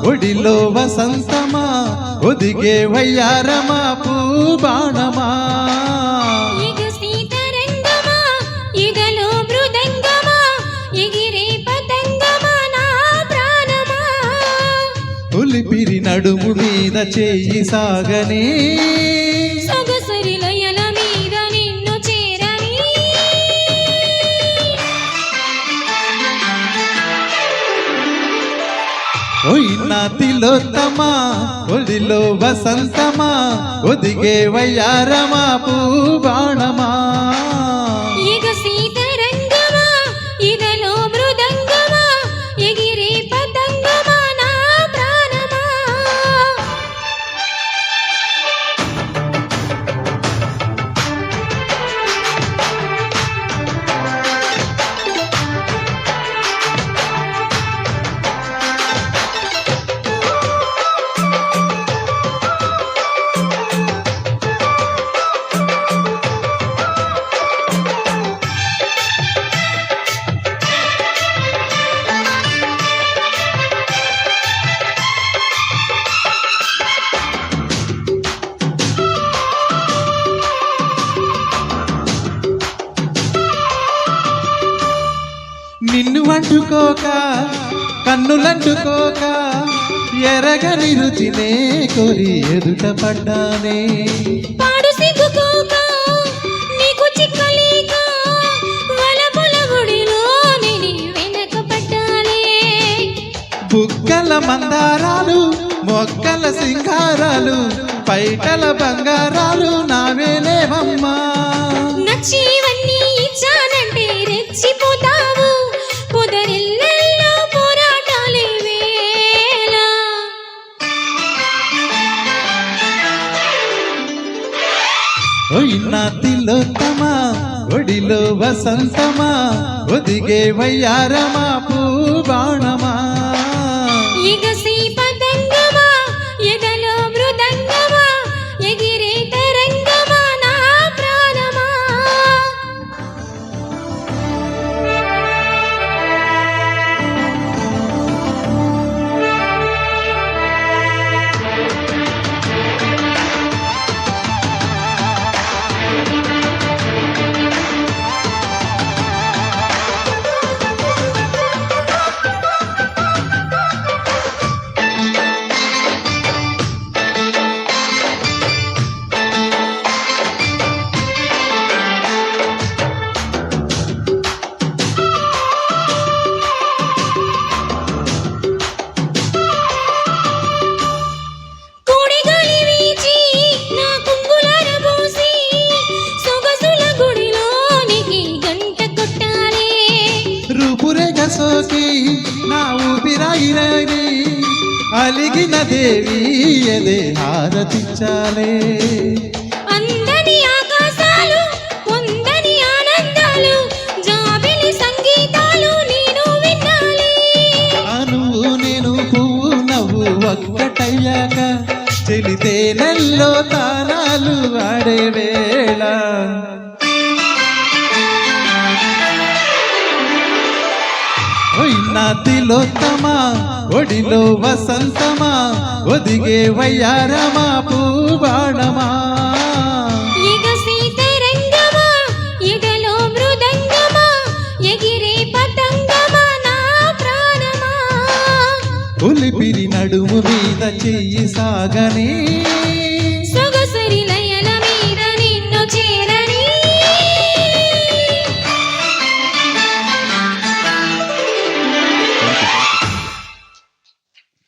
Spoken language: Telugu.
ఒడిలో వసంతమా ఒదిగే వయ్యారమా పూబాణమా ఉలిపిరి నడుము మీద చేయి సాగనే సొగసరిలయల మీద నిన్ను చేరని ఓయినా తిలోత్తమా ఒడిలో వసంతమా ఒదిగే వయ్యారమా పూబాణమా ఇగ సీతరంగమా ఇదలో మృదంగమా ఎగిరే పతంగమా నా ప్రాణమా నిన్ను అంటుకోక కన్నులంటుకోక ఎరగని రుచినే కోరి ఎదుట పడ్డానే పాడు సిగ్గుకోక నీకు చిక్కలేక వలపుల గుడిలో నేను వెనక పడ్డాలే బుగ్గల మందారాలు మొక్కల సింగారాలు పైటల బంగారాలు నావేలేవమ్మా నచ్చివన్నీ ఇచ్చానంటే రెచ్చిపోతావు పొదరిల్లెల్లో పోరాటాలే వేళ ఓయినా తిలోత్తమా ఒడిలో వసంతమా ఒదిగే వయ్యారమా పూబాణమా ఇగ శ్రీపతంగమా ఎదలో మృదంగమా ఎగిరే తరంగమా నా ప్రాణమా కోడి గాలి వీచి నా కుంగులార పోసి సొగసుల గుడిలోనికి గంట కొట్టాలే రూపురేఖ సోకి నా ఊపిరాయిరని అలిగిన దేవి ఎదే హారతించాలే అందని ఆకాశాలు పొందని ఆనందాలు జాబిలి సంగీతాలు నేను వినాలి నువ్వు నేను పువ్వు నవ్వు ఒక్కటయ్యాక చెలితే నెల్లో తానాలు ఆడే వేళ ఓయినా తిలోత్తమా ఒడిలో వసంతమా ఒదిగే వయ్యారమా పూబాణమా ఇగ సీతరంగమా ఎదలో మృదంగమా ఎగిరే పతంగమా నా ప్రాణమా ఉలిపిరి నడుము మీద చెయ్యి సాగనే